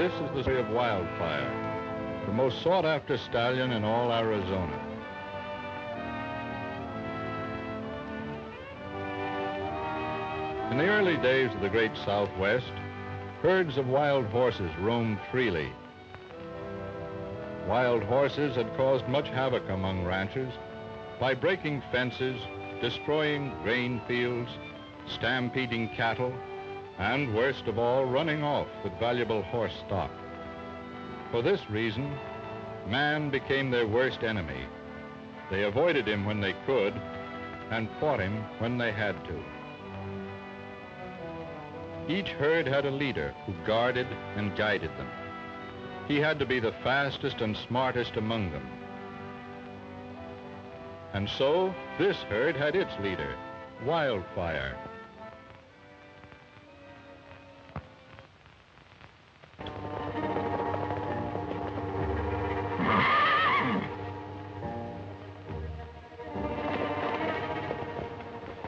This is the story of Wildfire, the most sought-after stallion in all Arizona. In the early days of the great Southwest, herds of wild horses roamed freely. Wild horses had caused much havoc among ranchers by breaking fences, destroying grain fields, stampeding cattle, and worst of all, running off with valuable horse stock. For this reason, man became their worst enemy. They avoided him when they could and fought him when they had to. Each herd had a leader who guarded and guided them. He had to be the fastest and smartest among them. And so, this herd had its leader, Wildfire.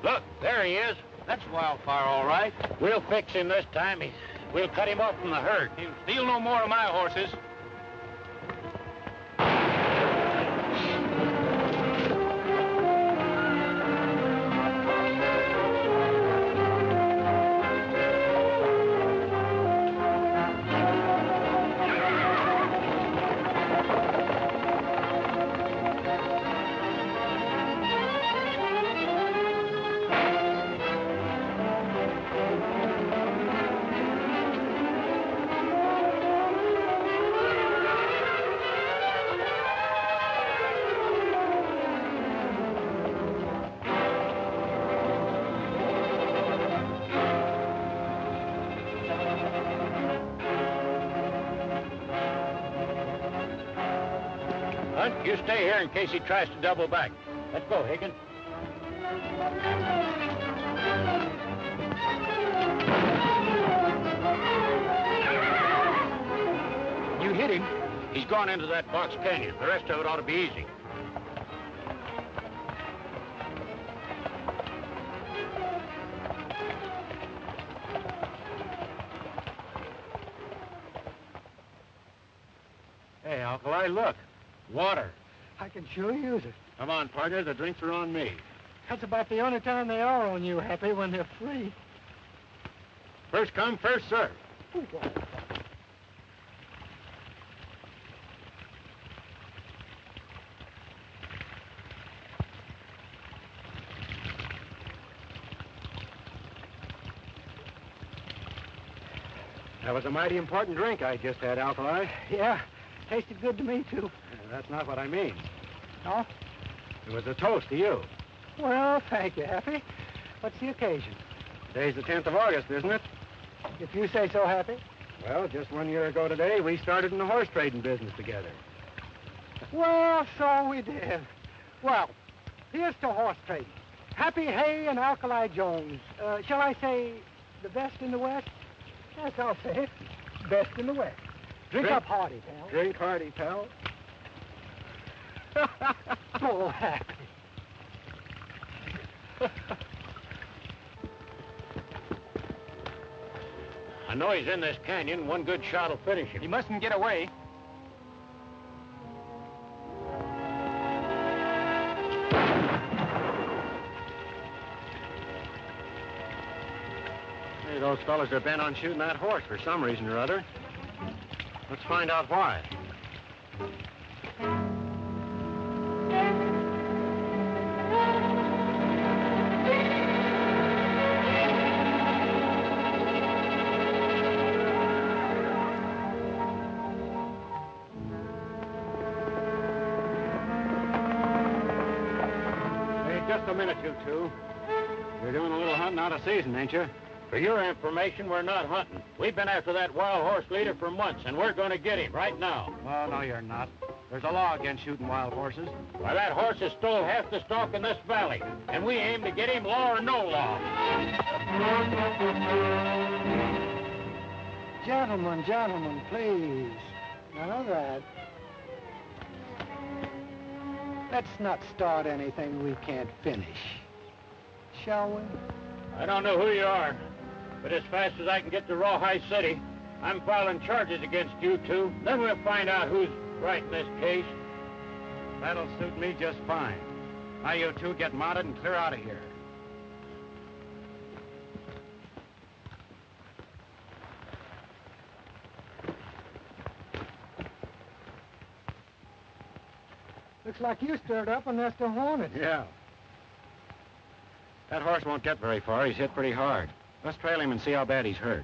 Look, there he is. That's Wildfire, all right. We'll fix him this time. We'll cut him off from the herd. He'll steal no more of my horses. You stay here in case he tries to double back. Let's go, Higgins. You hit him. He's gone into that box canyon. The rest of it ought to be easy. Hey, Alkali, look. Water. I can sure use it. Come on, partner. The drinks are on me. That's about the only time they are on you, Happy, when they're free. First come, first serve. That was a mighty important drink I just had, Alkali. Yeah, tasted good to me, too. That's not what I mean. No? It was a toast to you. Well, thank you, Happy. What's the occasion? Today's the 10th of August, isn't it? If you say so, Happy. Well, just 1 year ago today, we started in the horse trading business together. Well, so we did. Well, here's to horse trading. Happy Hay and Alkali Jones. Shall I say the best in the West? Yes, I'll say it. Best in the West. Drink up hearty, pal. Drink hearty, pal. So happy. I know he's in this canyon. One good shot will finish him. He mustn't get away. Hey, those fellas are bent on shooting that horse for some reason or other. Let's find out why. Just a minute, you two. You're doing a little hunting out of season, ain't you? For your information, we're not hunting. We've been after that wild horse leader for months, and we're going to get him right now. Oh, no, you're not. There's a law against shooting wild horses. Why, that horse has stole half the stock in this valley, and we aim to get him, law or no law. Gentlemen, please. None of that. Let's not start anything we can't finish. Shall we? I don't know who you are, but as fast as I can get to Rawhide City, I'm filing charges against you two. Then we'll find out who's right in this case. That'll suit me just fine. Now you two get mounted and clear out of here. Looks like you stirred up a nest of hornets. Yeah. That horse won't get very far. He's hit pretty hard. Let's trail him and see how bad he's hurt.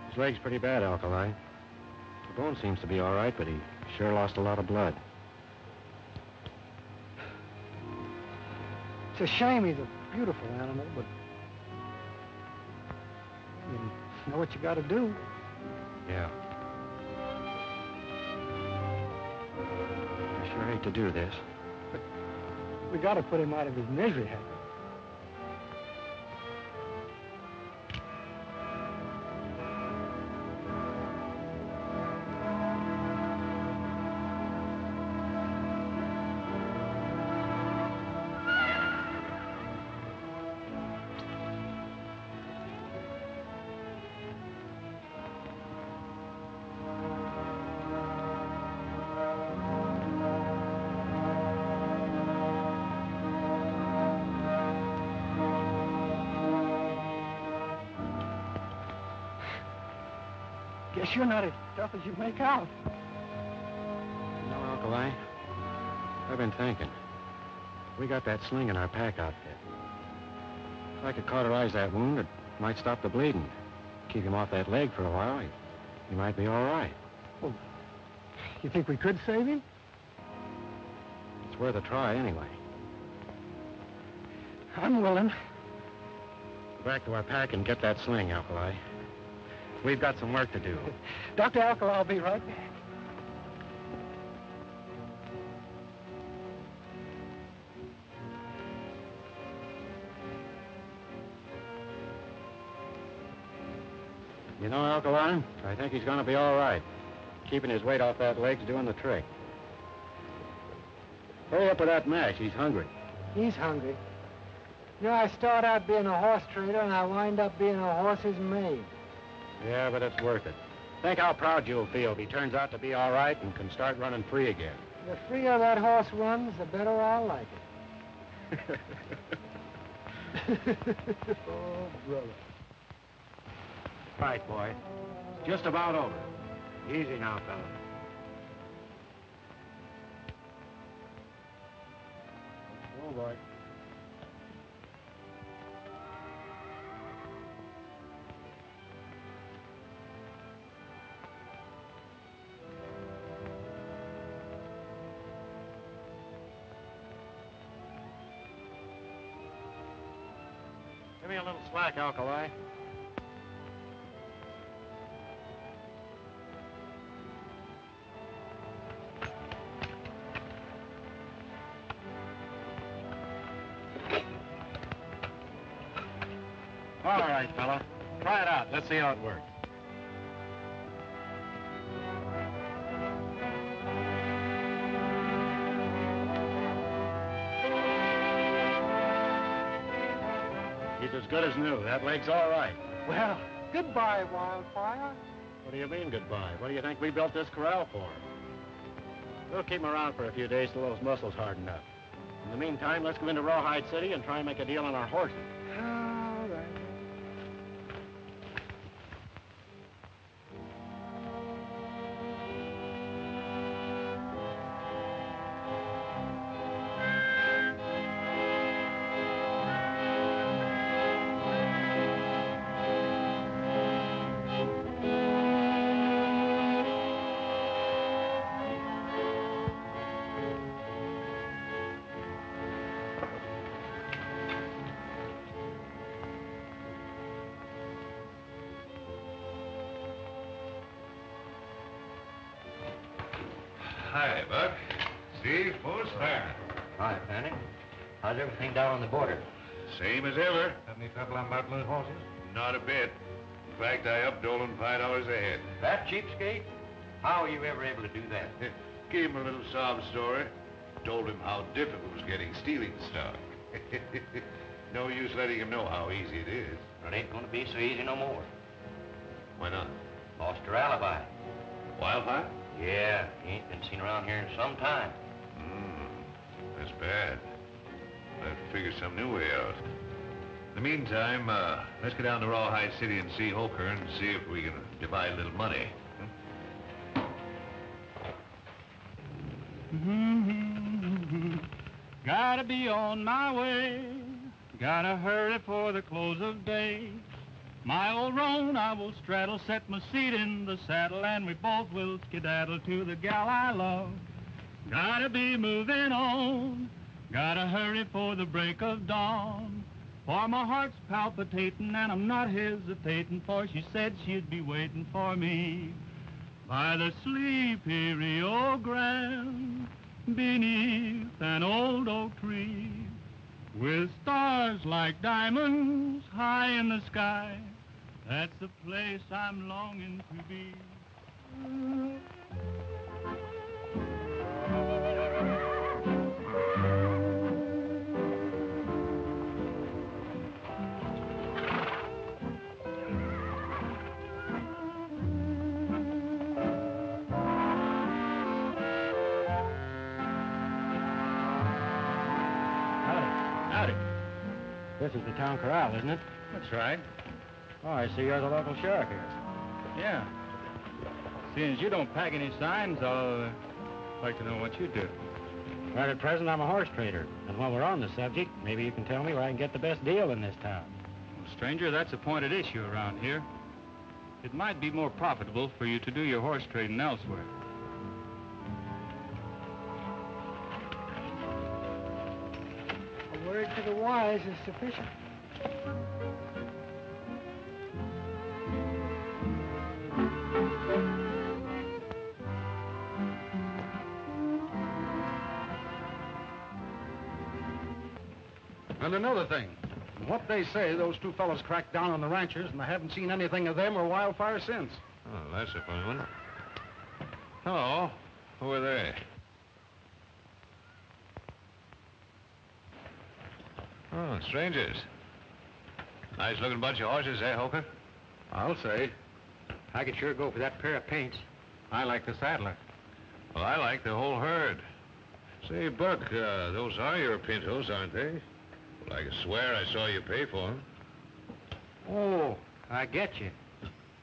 His leg's pretty bad, Alkali. The bone seems to be all right, but he sure lost a lot of blood. It's a shame. He's a beautiful animal, but you know what you got to do. Yeah. I sure hate to do this. But we got to put him out of his misery, haven't we? Guess you're not as tough as you make out. No, Alkali. I've been thinking. We got that sling in our pack outfit. If I could cauterize that wound, it might stop the bleeding. Keep him off that leg for a while, he might be all right. Well, you think we could save him? It's worth a try anyway. I'm willing. Go back to our pack and get that sling, Alkali. We've got some work to do. Dr. Alkali, I'll be right back. You know, Alkali, I think he's going to be all right. Keeping his weight off that leg's doing the trick. Hurry up with that mash. He's hungry. He's hungry. You know, I start out being a horse trader, and I wind up being a horse's maid. Yeah, but it's worth it. Think how proud you'll feel if he turns out to be all right and can start running free again. The freer that horse runs, the better I'll like it. Oh, brother. Right, boy. It's just about over. Easy now, fella. Oh, boy. Give me a little slack, Alkali. All right, fella. Try it out. Let's see how it works. He's as good as new. That leg's all right. Well, goodbye, Wildfire. What do you mean, goodbye? What do you think we built this corral for? We'll keep him around for a few days till those muscles harden up. In the meantime, let's go into Rawhide City and try and make a deal on our horses. All right. Hi, Buck. Steve, Wildfire. Hi, Fanny. How's everything down on the border? Same as ever. Have any trouble on Martin's horses? Not a bit. In fact, I upped Dolan $5 a head. That cheapskate? How are you ever able to do that? Gave him a little sob story. Told him how difficult it was getting stealing stock. No use letting him know how easy it is. It ain't gonna be so easy no more. Why not? Lost her alibi. Wildfire? Yeah, he ain't been seen around here in some time. That's bad. I'll have to figure some new way out. In the meantime, let's go down to Rawhide City and see Hoker and see if we can divide a little money. Gotta be on my way. Gotta hurry for the close of day. My old roan I will straddle, set my seat in the saddle, and we both will skedaddle to the gal I love. Gotta be moving on. Gotta hurry for the break of dawn. For my heart's palpitating and I'm not hesitating, for she said she'd be waiting for me by the sleepy Rio Grande, beneath an old oak tree, with stars like diamonds high in the sky. That's the place I'm longing to be. Howdy. This is the town corral, isn't it? That's right. Oh, I see you're the local sheriff here. Yeah. Seeing as you don't pack any signs, I'll like to know what you do. Right at present, I'm a horse trader. And while we're on the subject, maybe you can tell me where I can get the best deal in this town. Well, stranger, that's a pointed issue around here. It might be more profitable for you to do your horse trading elsewhere. A word to the wise is sufficient. And another thing, from what they say, those two fellows cracked down on the ranchers, and I haven't seen anything of them or Wildfire since. Oh, that's a funny one. Hello. Who are they? Oh, strangers. Nice-looking bunch of horses, eh, Hoker? I'll say. I could sure go for that pair of paints. I like the saddler. Well, I like the whole herd. Say, Buck, those are your pintos, aren't they? Well, I can swear I saw you pay for them. Oh, I get you.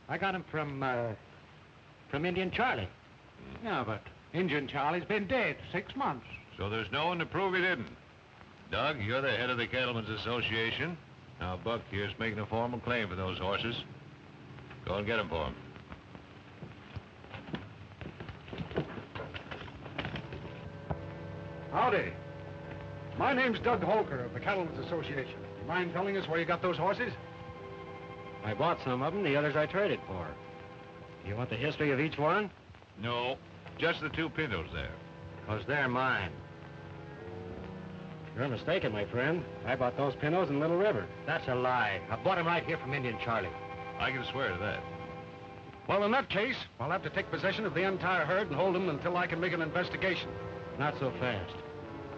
I got 'em from Indian Charlie. Yeah, but Indian Charlie's been dead 6 months. So there's no one to prove he didn't. Doug, you're the head of the Cattlemen's Association. Now, Buck here's making a formal claim for those horses. Go and get them for him. Howdy. My name's Doug Holker of the Cattlemen's Association. You mind telling us where you got those horses? I bought some of them, the others I traded for. You want the history of each one? No, just the two pintos there. 'Cause they're mine. You're mistaken, my friend. I bought those pintos in Little River. That's a lie. I bought them right here from Indian Charlie. I can swear to that. Well, in that case, I'll have to take possession of the entire herd and hold them until I can make an investigation. Not so fast.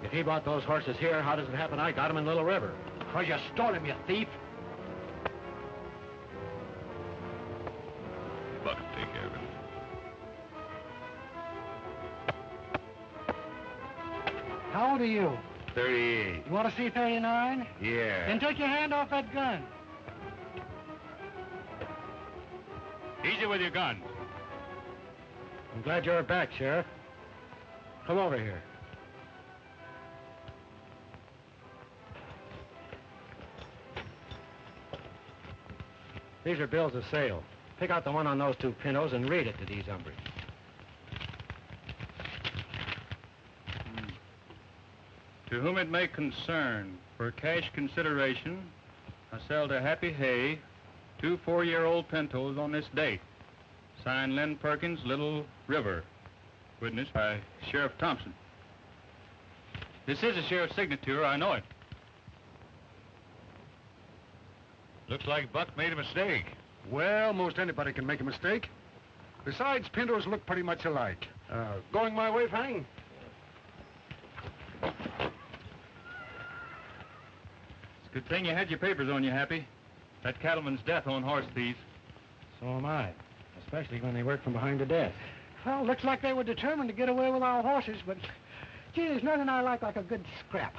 If he bought those horses here, how does it happen I got them in Little River? 'Cause you stole them, you thief. Buck will take care of it. old are you? 38. You want to see 39? Yeah. Then take your hand off that gun. Easy with your guns. I'm glad you're back, Sheriff. Come over here. These are bills of sale. Pick out the one on those two pintos and read it to these hombres. To whom it may concern, for cash consideration, I sell to Happy Hay 2 4-year-old pintos on this date. Signed Len Perkins, Little River. Witnessed by Sheriff Thompson. This is a sheriff's signature, I know it. Looks like Buck made a mistake. Well, most anybody can make a mistake. Besides, pintos look pretty much alike. Going my way, Fanning? It's a good thing you had your papers on you, Happy. That cattleman's death on horse thieves. So am I. Especially when they work from behind the desk. Well, looks like they were determined to get away with our horses, but gee, there's nothing I like a good scrap.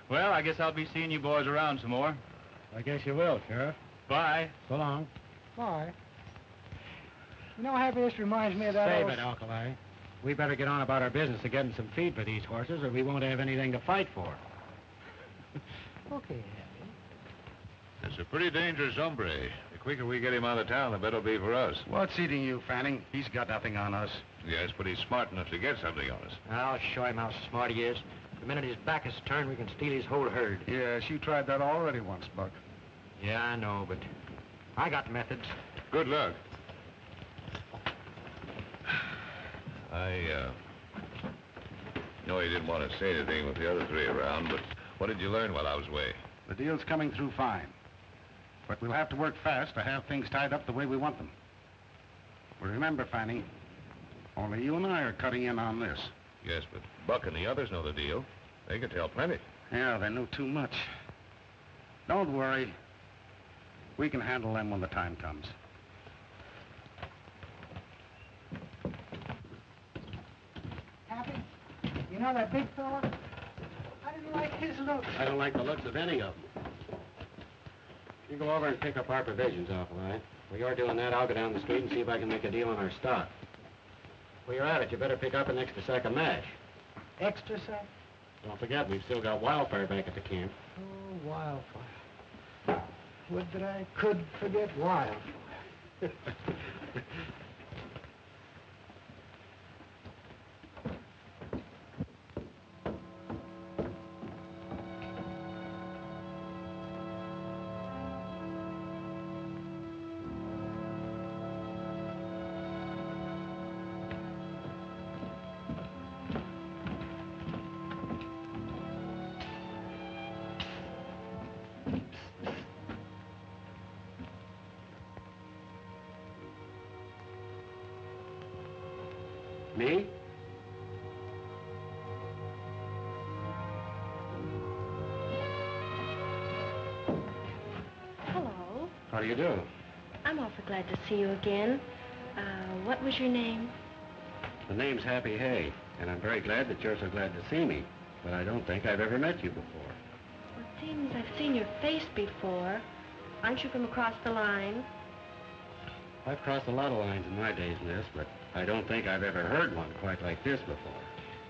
Well, I guess I'll be seeing you boys around some more. I guess you will, Sheriff. Bye. So long. Bye. You know, Happy, this reminds me of that Save old... it, Alkali. We better get on about our business of getting some feed for these horses, or we won't have anything to fight for. Okay, Happy. It's a pretty dangerous hombre. The quicker we get him out of town, the better it'll be for us. What's eating you, Fanning? He's got nothing on us. Yes, but he's smart enough to get something on us. I'll show him how smart he is. The minute his back is turned, we can steal his whole herd. Yes, you tried that already once, Buck. Yeah, I know, but I got methods. Good luck. I know he didn't want to say anything with the other three around, but what did you learn while I was away? The deal's coming through fine. But we'll have to work fast to have things tied up the way we want them. Well, remember, Fanning, only you and I are cutting in on this. Yes, but Buck and the others know the deal. They can tell plenty. Yeah, they know too much. Don't worry. We can handle them when the time comes. Happy, you know that big fella? I didn't like his looks. I don't like the looks of any of them. You go over and pick up our provisions, Alkali. While you're doing that, I'll go down the street and see if I can make a deal on our stock. While you're at it, you better pick up an extra sack of mash. Extra sack? Don't forget, we've still got Wildfire back at the camp. Oh, Wildfire. Would that I could forget Wildfire. Me? Hello. How do you do? I'm awfully glad to see you again. What was your name? The name's Happy Hay, and I'm very glad that you're so glad to see me. But I don't think I've ever met you before. Well, it seems I've seen your face before. Aren't you from across the line? I've crossed a lot of lines in my days, miss, but I don't think I've ever heard one quite like this before.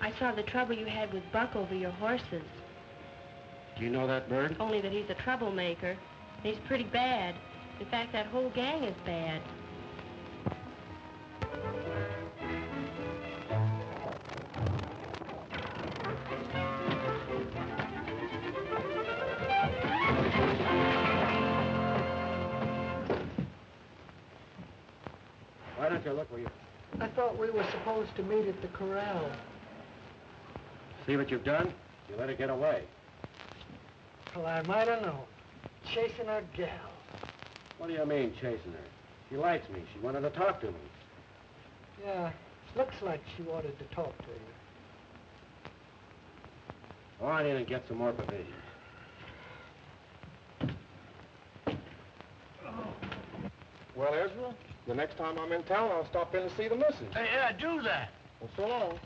I saw the trouble you had with Buck over your horses. Do you know that bird? Only that he's a troublemaker. He's pretty bad. In fact, that whole gang is bad. Why don't you look where you... I thought we were supposed to meet at the corral. See what you've done? You let her get away. Well, I might have known. Chasing a gal. What do you mean, chasing her? She likes me. She wanted to talk to me. Yeah, looks like she wanted to talk to you. Go on in and get some more provisions. Well, Ezra, the next time I'm in town, I'll stop in and see the missus. Yeah, do that. Well, so long.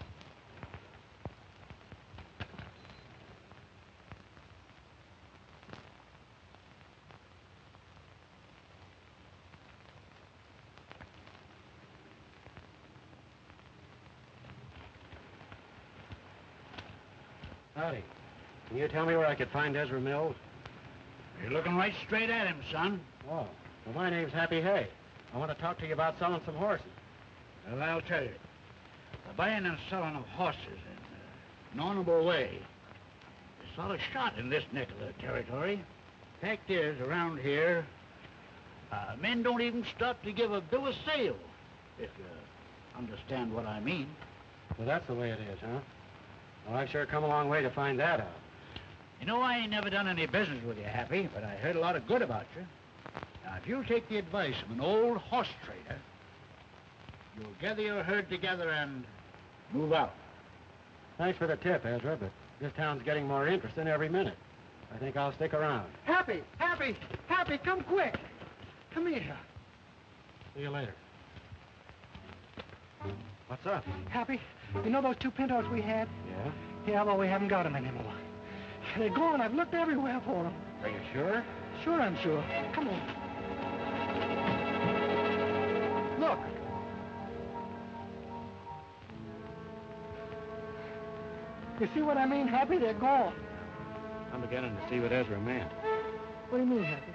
Howdy. Can you tell me where I could find Ezra Mills? You're looking right straight at him, son. Oh, well, my name's Happy Hay. I want to talk to you about selling some horses. Well, I'll tell you. The buying and selling of horses in an honorable way is sort of shot in this neck of the territory. Fact is, around here, men don't even stop to give a bill of sale, if you understand what I mean. Well, that's the way it is, huh? Well, I've sure come a long way to find that out. You know, I ain't never done any business with you, Happy, but I heard a lot of good about you. Now, if you'll take the advice of an old horse trader, you'll gather your herd together and move out. Thanks for the tip, Ezra, but this town's getting more interesting every minute. I think I'll stick around. Happy, come quick. Come here. See you later. What's up? Happy, you know those 2 pintos we had? Yeah? Yeah, well, we haven't got them anymore. They're gone. I've looked everywhere for them. Are you sure? Sure, I'm sure. Come on. Look. You see what I mean, Happy? They're gone. I'm beginning to see what Ezra meant. What do you mean, Happy?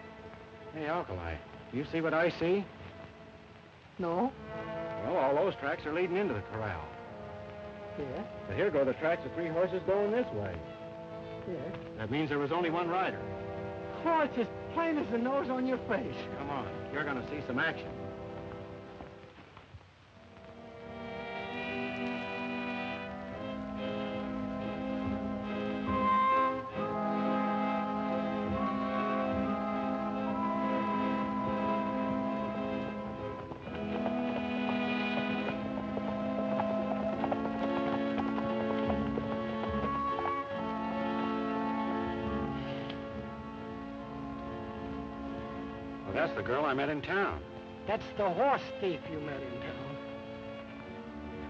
Hey, Alkali, do you see what I see? No. Well, all those tracks are leading into the corral. Yeah? But here go the tracks of 3 horses going this way. Yeah? That means there was only one rider. Oh, it's as plain as the nose on your face. Come on, you're going to see some action. Well, that's the girl I met in town. That's the horse thief you met in town.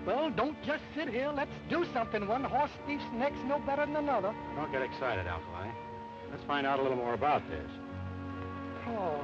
Well, don't just sit here. Let's do something. One horse thief's neck's no better than another. Don't get excited, Alkali. Let's find out a little more about this. Oh.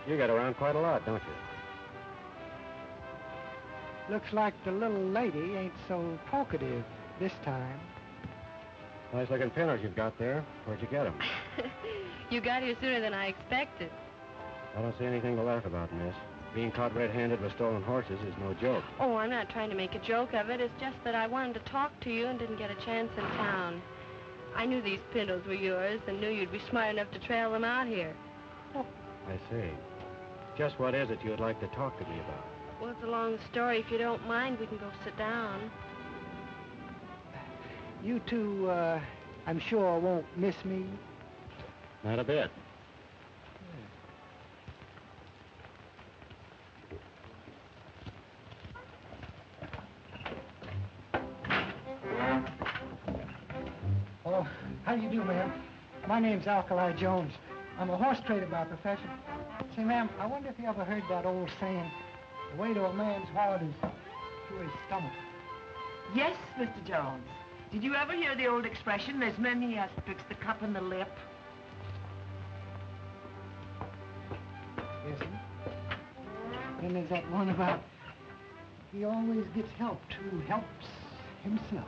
You get around quite a lot, don't you? Looks like the little lady ain't so talkative this time. Nice looking pinners you've got there. Where'd you get them? You got here sooner than I expected. I don't see anything to laugh about, miss. Being caught red-handed with stolen horses is no joke. Oh, I'm not trying to make a joke of it. It's just that I wanted to talk to you and didn't get a chance in town. I knew these pintos were yours and knew you'd be smart enough to trail them out here. I see. Just what is it you'd like to talk to me about? Well, it's a long story. If you don't mind, we can go sit down. You two, I'm sure won't miss me. Not a bit. Oh, how do you do, ma'am? My name's Alkali Jones. I'm a horse trader by profession. Say, ma'am, I wonder if you ever heard that old saying, the way to a man's heart is through his stomach. Yes, Mr. Jones. Did you ever hear the old expression, there's many as betwixt the cup and the lip? Yes, sir. Then there's that one about he always gets helped who helps himself.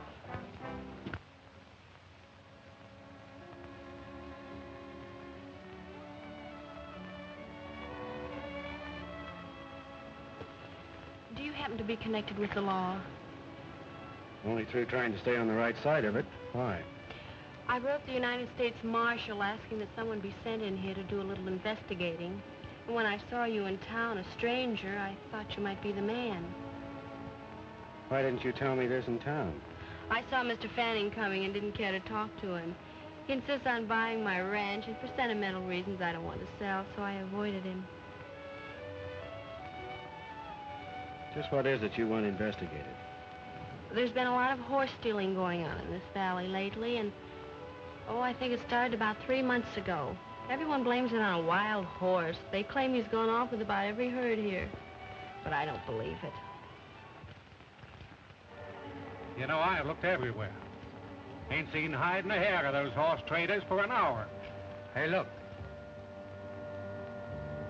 Do you happen to be connected with the law? Only through trying to stay on the right side of it. Why? I wrote the United States Marshal asking that someone be sent in here to do a little investigating. And when I saw you in town, a stranger, I thought you might be the man. Why didn't you tell me this in town? I saw Mr. Fanning coming and didn't care to talk to him. He insists on buying my ranch, and for sentimental reasons I don't want to sell, so I avoided him. Just what is it you want investigated? There's been a lot of horse stealing going on in this valley lately, and, oh, I think it started about 3 months ago. Everyone blames it on a wild horse. They claim he's gone off with about every herd here. But I don't believe it. You know, I've looked everywhere. Ain't seen hide nor hair of those horse traders for an hour. Hey, look.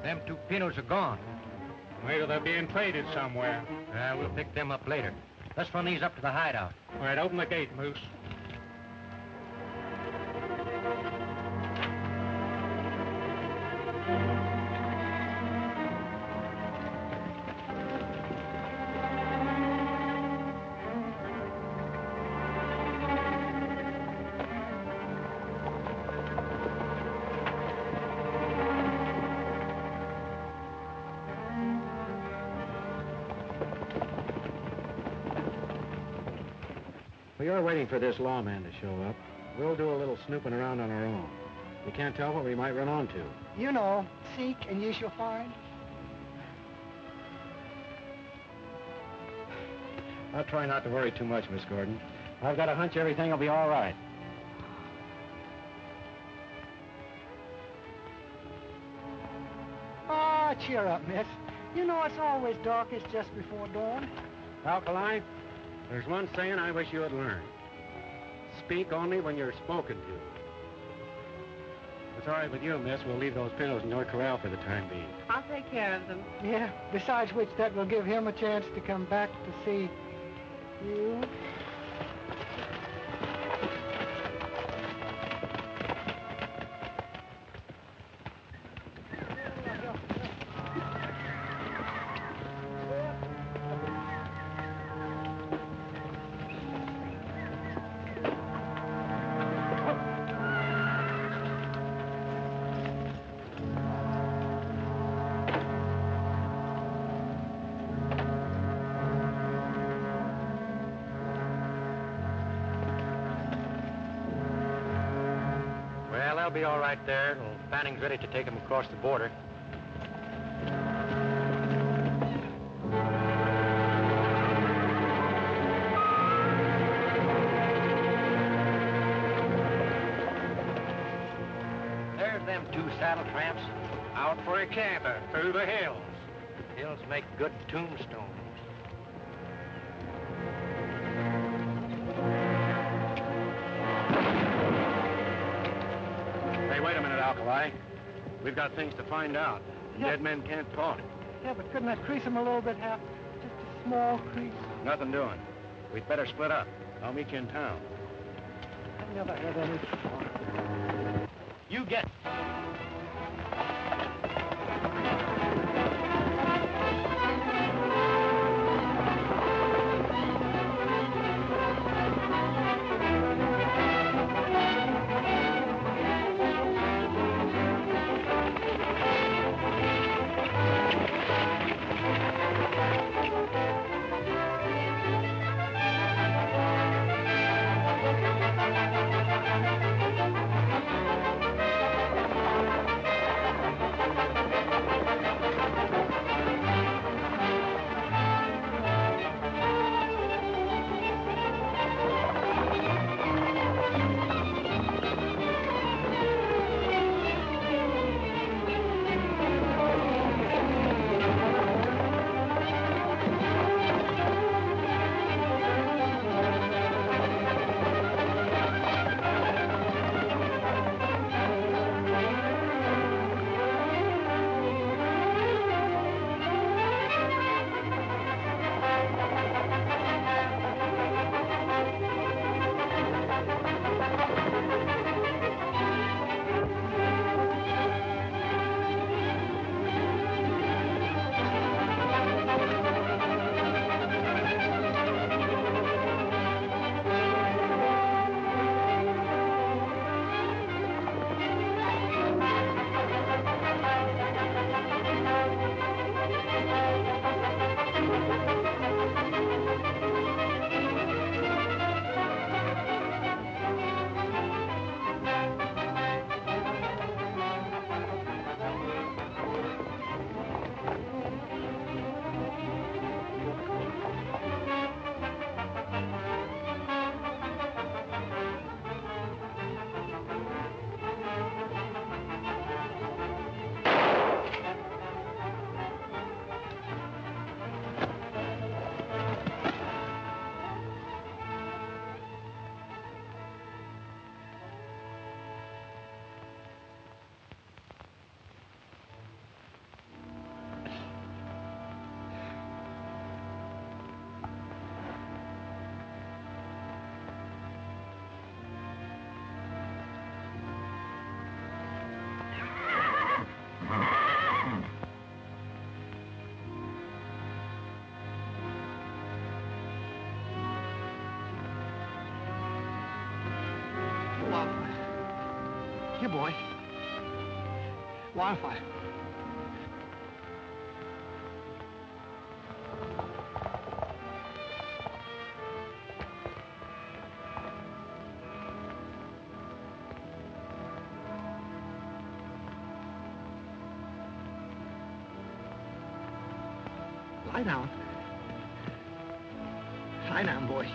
Them 2 Pinos are gone. Maybe they're being traded somewhere. We'll pick them up later. Let's run these up to the hideout. All right, open the gate, Moose. We are waiting for this lawman to show up. We'll do a little snooping around on our own. We can't tell what we might run onto. You know, seek and ye shall find. I'll try not to worry too much, Miss Gordon. I've got a hunch everything will be all right. Ah, cheer up, miss. You know it's always darkest just before dawn. Alkali, there's one saying I wish you had learned. Speak only when you're spoken to. If it's all right with you, miss, we'll leave those Pinos in your corral for the time being. I'll take care of them. Yeah, besides which that will give him a chance to come back to see you. Well, they'll be all right there. Well, Fanning's ready to take them across the border. There's them 2 saddle tramps. Out for a canter through the hills. Hills make good tombstones. Hey, wait a minute, Alkali. We've got things to find out. Yeah. Dead men can't talk. Yeah, but couldn't that crease him a little bit, Hap? Just a small crease. Nothing doing. We'd better split up. I'll meet you in town. I've never had any fun. You get... Wildfire. Lie down. Lie down, boy.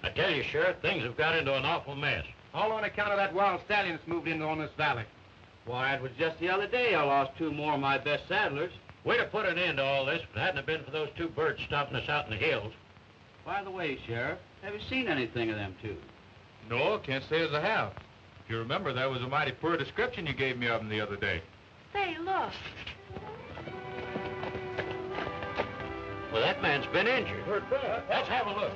I tell you, Sheriff, things have got into an awful mess. All on account of that wild stallion that's moved into on this valley. Why, it was just the other day I lost 2 more of my best saddlers. We'd have put an end to all this if it hadn't have been for those 2 birds stopping us out in the hills. By the way, Sheriff, have you seen anything of them 2? No, can't say as I have. If you remember, that was a mighty poor description you gave me of them the other day. Say, look. Well, that man's been injured. Let's have a look.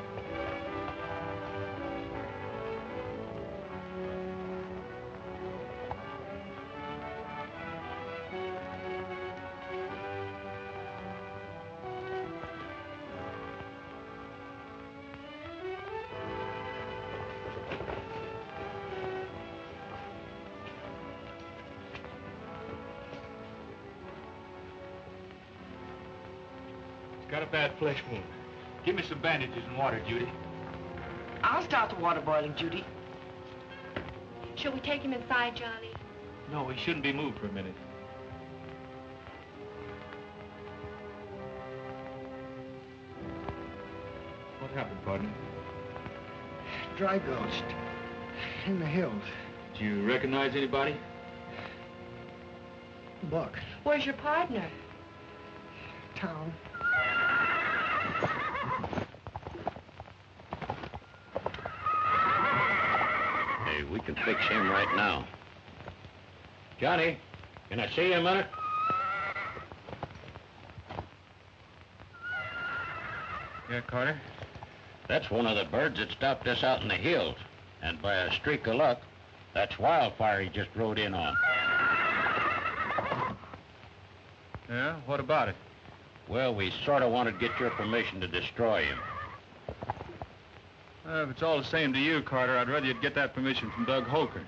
Got a bad flesh wound. Give me some bandages and water, Judy. I'll start the water boiling, Judy. Shall we take him inside, Johnny? No, he shouldn't be moved for a minute. What happened, partner? Dry gulched. In the hills. Do you recognize anybody? Buck. Where's your partner? Town. Hey, we can fix him right now. Johnny, can I see you a minute? Yeah, Carter? That's one of the birds that stopped us out in the hills. And by a streak of luck, that's Wildfire he just rode in on. Yeah? What about it? Well, we sort of wanted to get your permission to destroy him. If it's all the same to you, Carter, I'd rather you'd get that permission from Doug Holker.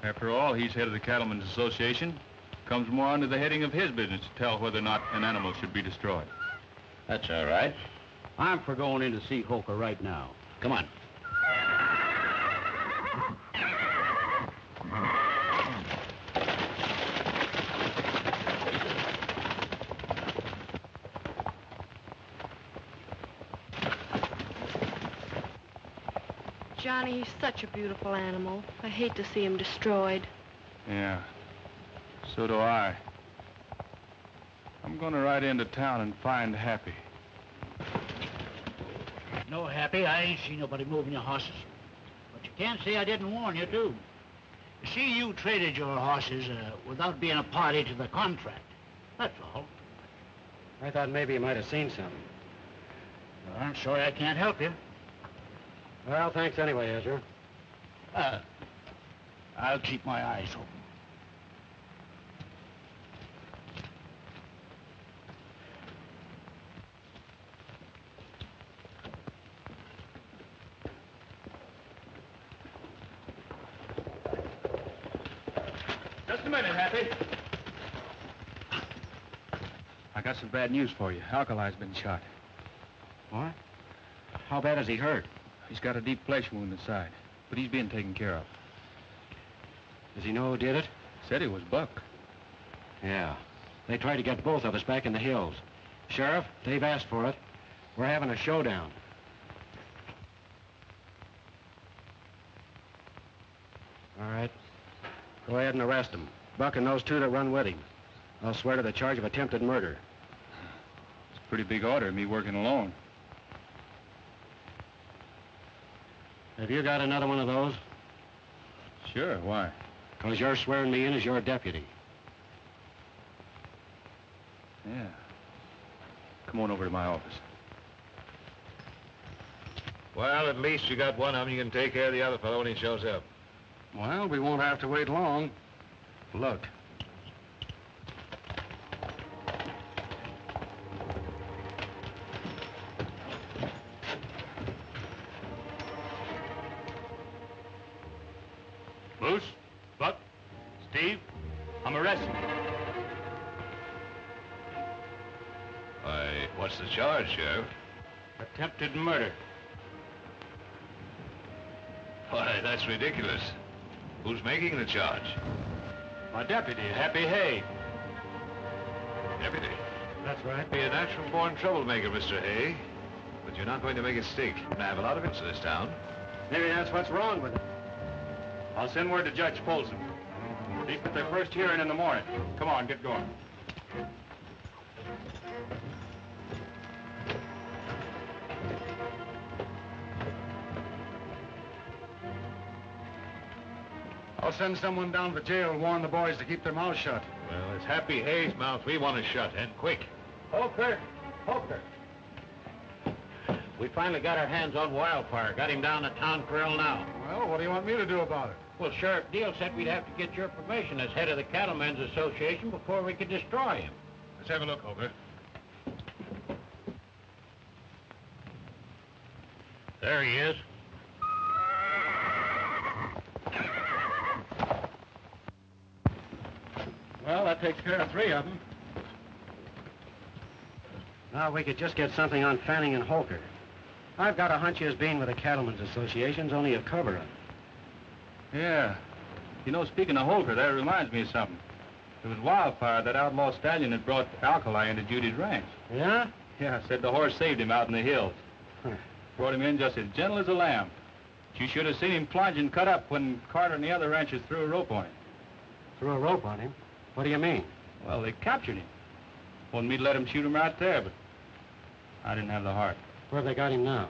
After all, he's head of the Cattlemen's Association. Comes more under the heading of his business to tell whether or not an animal should be destroyed. That's all right. I'm for going in to see Holker right now. Come on. Johnny, he's such a beautiful animal. I hate to see him destroyed. Yeah, so do I. I'm gonna ride into town and find Happy. No, Happy, I ain't seen nobody moving your horses. But you can't say I didn't warn you, too. You see, you traded your horses without being a party to the contract. That's all. I thought maybe you might have seen something. Well, I'm sorry I can't help you. Well, thanks anyway, Ezra. I'll keep my eyes open. Just a minute, Happy. I got some bad news for you. Alkali's been shot. What? How bad is he hurt? He's got a deep flesh wound in the side, but he's being taken care of. Does he know who did it? Said it was Buck. Yeah. They tried to get both of us back in the hills. Sheriff, they've asked for it. We're having a showdown. All right. Go ahead and arrest him. Buck and those 2 that run with him. I'll swear to the charge of attempted murder. It's a pretty big order, me working alone. Have you got another one of those? Sure, why? Because you're swearing me in as your deputy. Yeah. Come on over to my office. Well, at least you got one of them. You can take care of the other fellow when he shows up. Well, we won't have to wait long. Look. Moose, Buck, Steve, I'm arresting you. Why, what's the charge, Sheriff? Attempted murder. Why, that's ridiculous. Who's making the charge? My deputy, Happy Hay. Deputy. That's right. Be a natural-born troublemaker, Mr. Hay. But you're not going to make it stick. I have a lot of it to this town. Maybe that's what's wrong with it. I'll send word to Judge Folsom. Leave at their first hearing in the morning. Come on, get going. I'll send someone down to the jail and warn the boys to keep their mouths shut. Well, it's Happy Hay's mouth we want to shut, and quick. Holker! Holker! We finally got our hands on Wildfire. Got him down to town corral now. Well, what do you want me to do about it? Well, Sheriff Steele said we'd have to get your permission as head of the Cattlemen's Association before we could destroy him. Let's have a look, Holker. There he is. Well, that takes care of 3 of them. Now we could just get something on Fanning and Holker. I've got a hunch his being with the Cattlemen's Association's only a cover-up. Yeah. You know, speaking of Holker, that reminds me of something. It was Wildfire, that outlaw stallion that brought Alkali into Judy's ranch. Yeah? Yeah, said the horse saved him out in the hills. Brought him in just as gentle as a lamb. But you should have seen him plunge and cut up when Carter and the other ranchers threw a rope on him. Threw a rope on him? What do you mean? Well, they captured him. Wanted me to let him shoot him right there, but I didn't have the heart. Where have they got him now?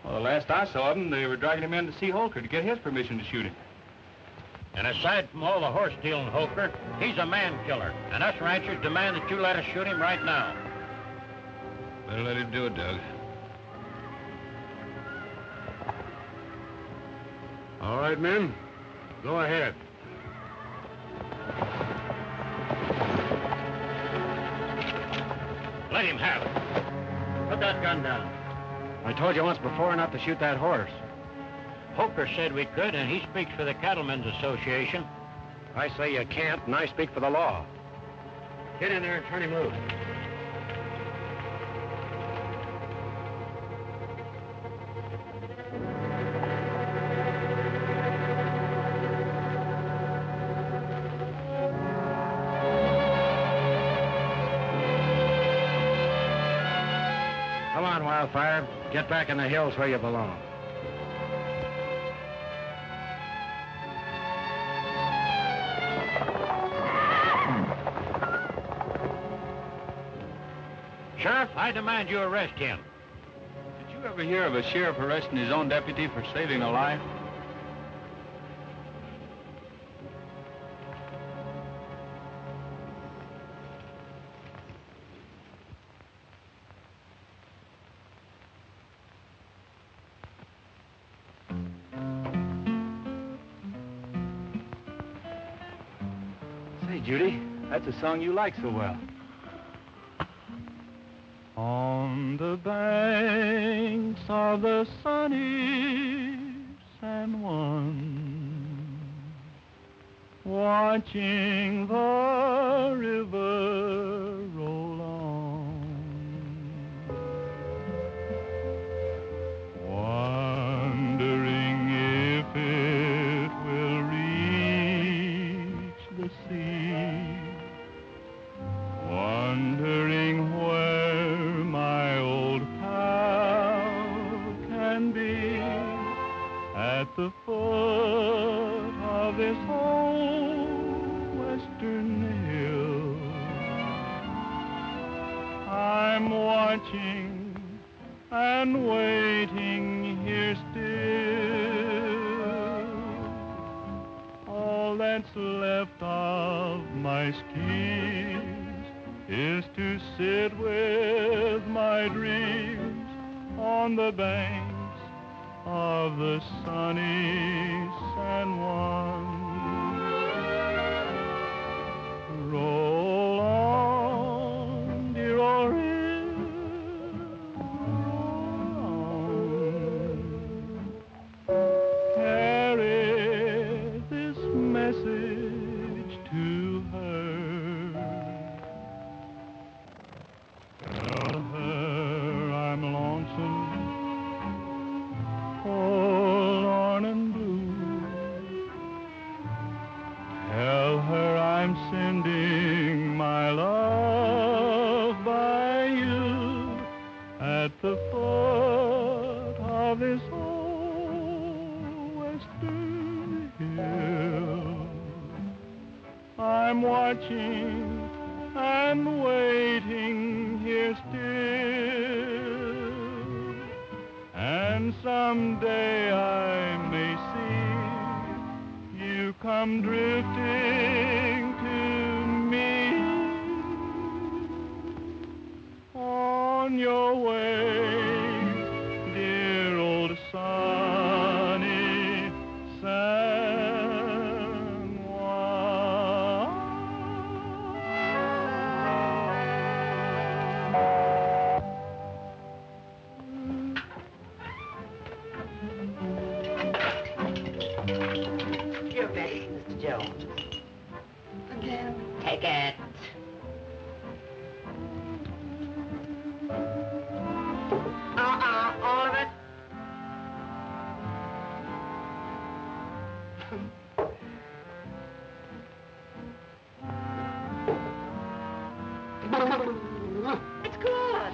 Well, the last I saw of him, they were dragging him in to see Holker to get his permission to shoot him. And aside from all the horse stealing, Holker, he's a man killer. And us ranchers demand that you let us shoot him right now. Better let him do it, Doug. All right, men. Go ahead. Let him have it. Put that gun down. I told you once before not to shoot that horse. Holker said we could, and he speaks for the Cattlemen's Association. I say you can't, and I speak for the law. Get in there and turn him loose. Come on, Wildfire. Get back in the hills where you belong. Sheriff, I demand you arrest him. Did you ever hear of a sheriff arresting his own deputy for saving a life? Say, Judy, that's a song you like so well. On the banks of the sunny San Juan, watching the river roll on, wondering if it will reach the sea, wondering where my old pal can be, at the foot of this old western hill. I'm watching and waiting here still, that's left of my skis is to sit with my dreams on the banks of the sunny San Juan. Roll on, dear old river, roll on. Carry this message to her. Tell her I'm lonesome, forlorn and blue. Tell her I'm sending my love by you at the foot of this old western hill. I'm watching and waiting here still, and someday I may see you come drifting to me on your way, dear old sunny San Juan. Your best, Mr. Jones. Again. Take it. All of it. It's good.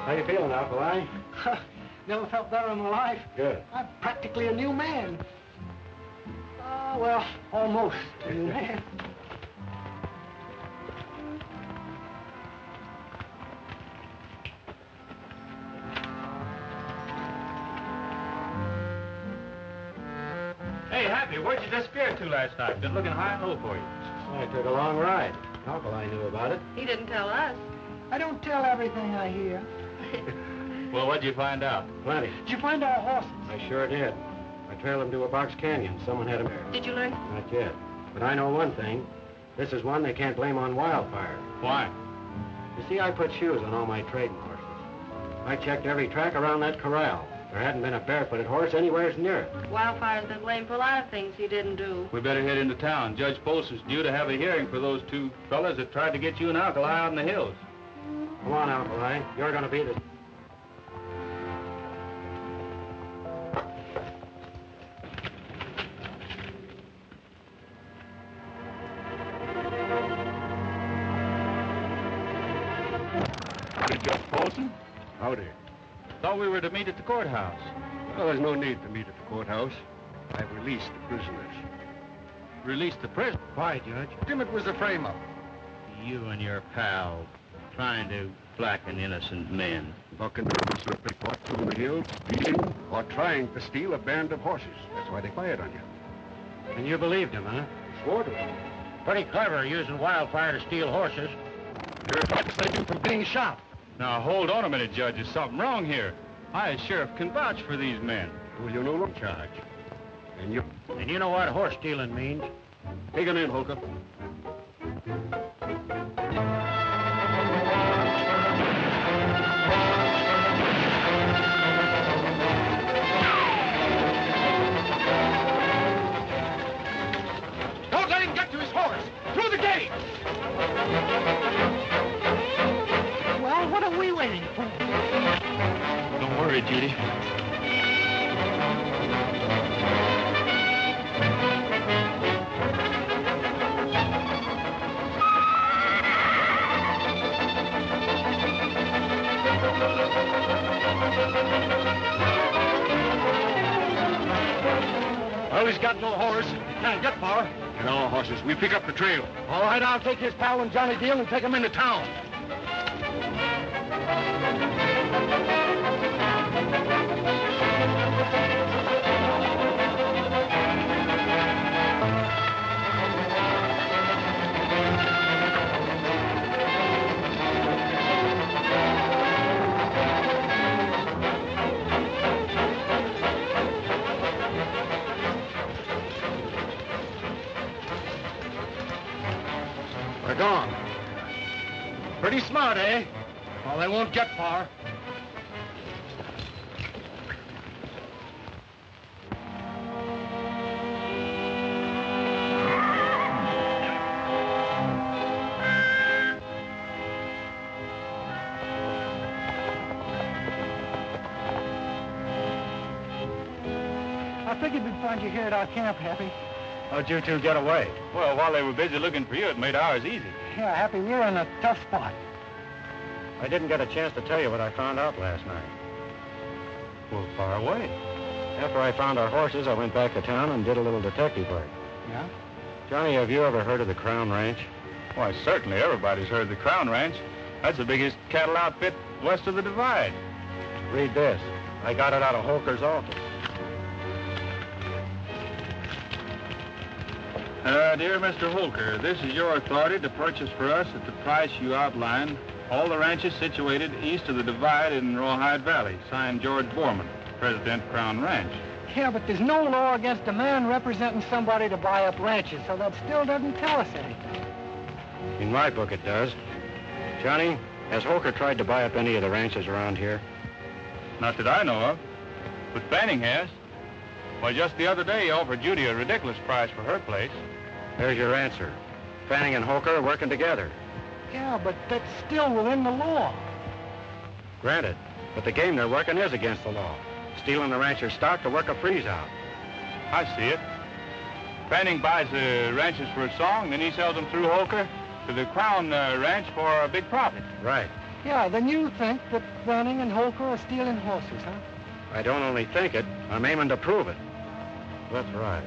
How you feeling, Alkali? Never felt better in my life. Good. I'm practically a new man. Well, almost a new man. Hey, Happy, where'd you disappear to last night? Been looking high and low for you. I took a long ride. Alkali knew about it. He didn't tell us. I don't tell everything I hear. Well, what'd you find out? Plenty. Did you find our horses? I sure did. I trailed them to a box canyon. Someone had them there. Did you learn? Not yet. But I know one thing. This is one they can't blame on Wildfire. Why? You see, I put shoes on all my trading horses. I checked every track around that corral. There hadn't been a barefooted horse anywhere near it. Wildfire's been blamed for a lot of things he didn't do. We better head into town. Judge Polson's due to have a hearing for those two fellas that tried to get you and Alkali out in the hills. Come on, Alkali. You're going to be the... Howdy, Judge Polson. Howdy. Thought we were to meet at the courthouse. Well, there's no need to meet at the courthouse. I've released the prisoners. Release the prisoner. Why, Judge? It was a frame-up. You and your pal trying to blacken innocent men. Bucking was caught through the hills, stealing or trying to steal a band of horses. That's why they fired on you. And you believed him, huh? Swore to it. Pretty clever using Wildfire to steal horses. You're trying to save you from being shot. Now, hold on a minute, Judge. There's something wrong here. I, as sheriff, can vouch for these men. Well, you know charge. And you... And you know what horse stealing means? Take him in, Holker. Don't let him get to his horse! Through the gate! Well, what are we waiting for? Don't worry, Judy. Well, he's got no horse. He can't get far. Get our horses. We pick up the trail. All right, I'll take his pal and Johnny Deal and take him into town. They're gone. Pretty smart, eh? Well, they won't get far. I figured we'd find you here at our camp, Happy. How'd you two get away? Well, while they were busy looking for you, it made ours easy. Yeah, Happy, we're in a tough spot. I didn't get a chance to tell you what I found out last night. Well, far away. After I found our horses, I went back to town and did a little detective work. Yeah? Johnny, have you ever heard of the Crown Ranch? Why, certainly everybody's heard of the Crown Ranch. That's the biggest cattle outfit west of the Divide. Read this. I got it out of Holker's office. Dear Mr. Holker, this is your authority to purchase for us at the price you outlined all the ranches situated east of the Divide in Rawhide Valley. Signed, George Borman, President, Crown Ranch. Yeah, but there's no law against a man representing somebody to buy up ranches, so that still doesn't tell us anything. In my book, it does. Johnny, has Holker tried to buy up any of the ranches around here? Not that I know of, but Fanning has. Why, just the other day, he offered Judy a ridiculous price for her place. There's your answer. Fanning and Holker are working together. Yeah, but that's still within the law. Granted, but the game they're working is against the law. Stealing the rancher's stock to work a freeze-out. I see it. Fanning buys the ranches for a song, then he sells them through Holker to the Crown Ranch for a big profit. Right. Yeah, then you think that Fanning and Holker are stealing horses, huh? I don't only think it, I'm aiming to prove it. That's right.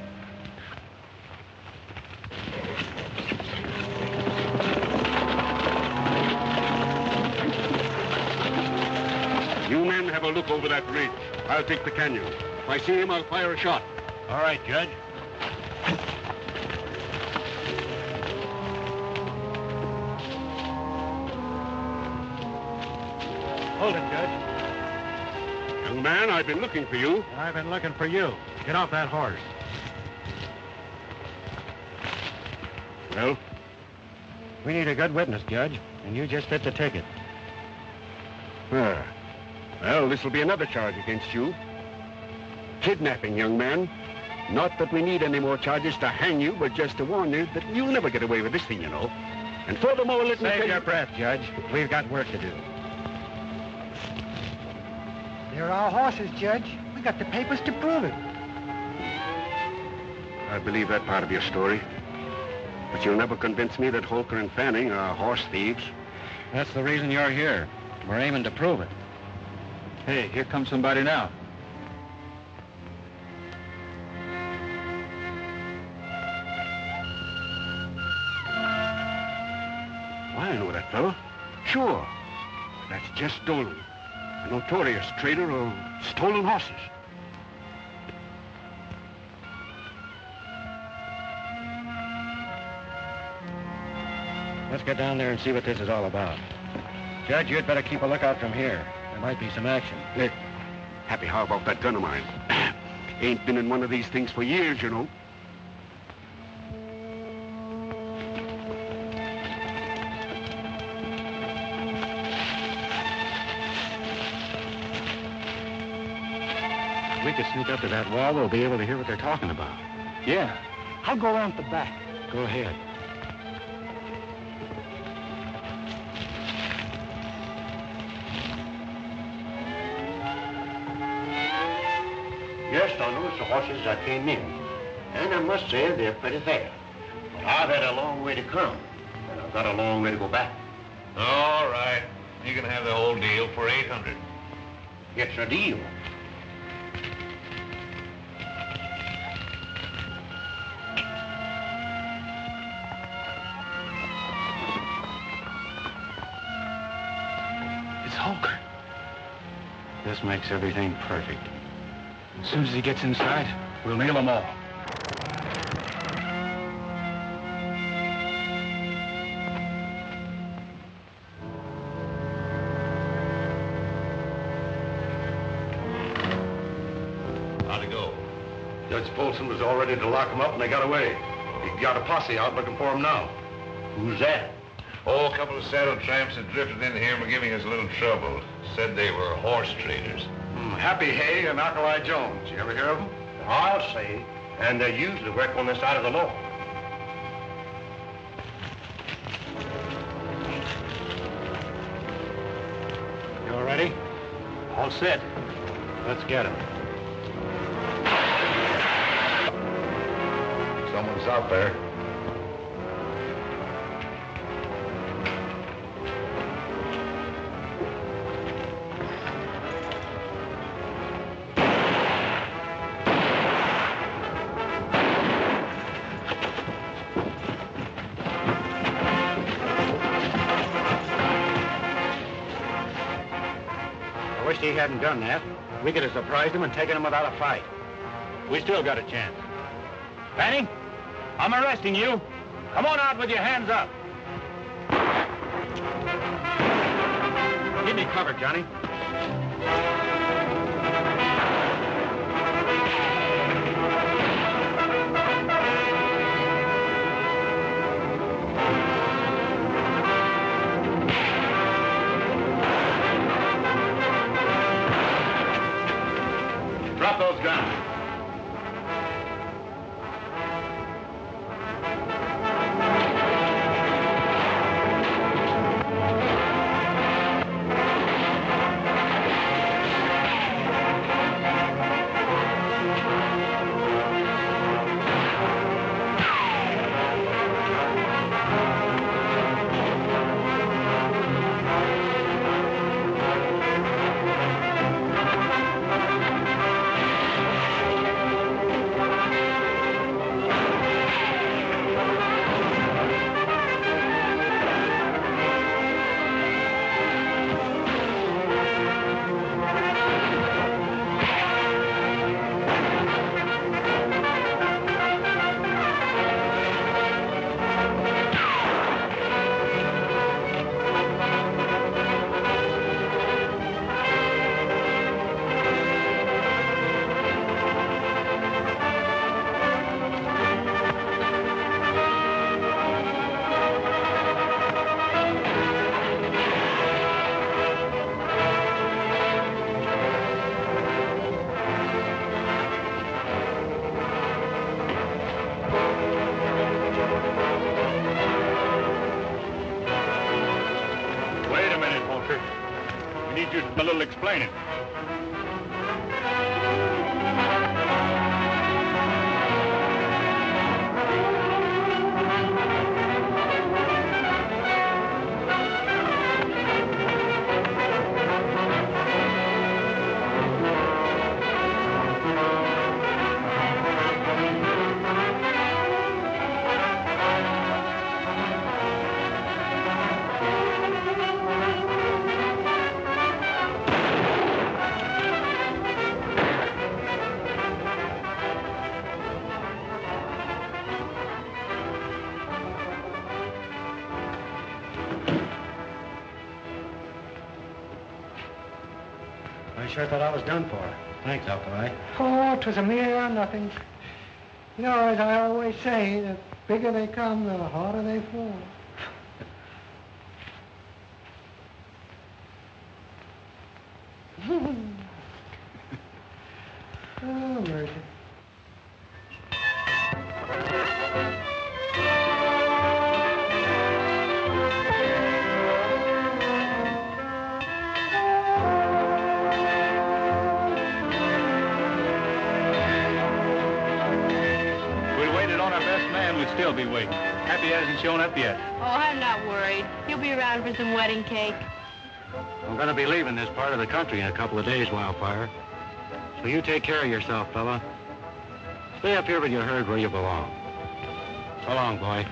You men have a look over that ridge. I'll take the canyon. If I see him, I'll fire a shot. All right, Judge. Hold it, Judge. Young man, I've been looking for you. I've been looking for you. Get off that horse. Well? We need a good witness, Judge, and you just fit the ticket. Well, this will be another charge against you. Kidnapping, young man. Not that we need any more charges to hang you, but just to warn you that you'll never get away with this thing, you know. And furthermore, let me tell Save you... your breath, Judge. We've got work to do. They're our horses, Judge. We got the papers to prove it. I believe that part of your story. But you'll never convince me that Holker and Fanning are horse thieves. That's the reason you're here. We're aiming to prove it. Hey, here comes somebody now. Why, I know that fellow. Sure. That's Jess Dolan, a notorious trader of stolen horses. Let's get down there and see what this is all about. Judge, you'd better keep a lookout from here. There might be some action. Hey, Happy, how about that gun of mine? Ain't been in one of these things for years, you know. If we could sneak up to that wall, we'll be able to hear what they're talking about. Yeah. I'll go around the back. Go ahead. Yes, on those horses I came in, and I must say they're pretty fair. But I've had a long way to come, and I've got a long way to go back. All right. You can have the whole deal for $800. It's a deal. This makes everything perfect. As soon as he gets inside, we'll nail them all. How'd it go? Judge Folsom was all ready to lock him up, and they got away. He got a posse out looking for him now. Who's that? Oh, a couple of saddle tramps had drifted in here and were giving us a little trouble. Said they were horse traders. Happy Hay and Alkali Jones. You ever hear of them? I'll say. And they usually work on this side of the law. You all ready? All set. Let's get him. Someone's out there. I wish he hadn't done that. We could have surprised him and taken him without a fight. We still got a chance. Fanning, I'm arresting you. Come on out with your hands up. Give me cover, Johnny. Drop those guns. A little explaining. I sure thought I was done for. Thanks, Alkali. Oh, it was a mere nothing. You know, as I always say, the bigger they come, the harder they fall. Oh, mercy. We'd still be waiting. Happy hasn't shown up yet. Oh, I'm not worried. He'll be around for some wedding cake. I'm going to be leaving this part of the country in a couple of days, Wildfire. So you take care of yourself, fella. Stay up here with your herd where you belong. So long, boy.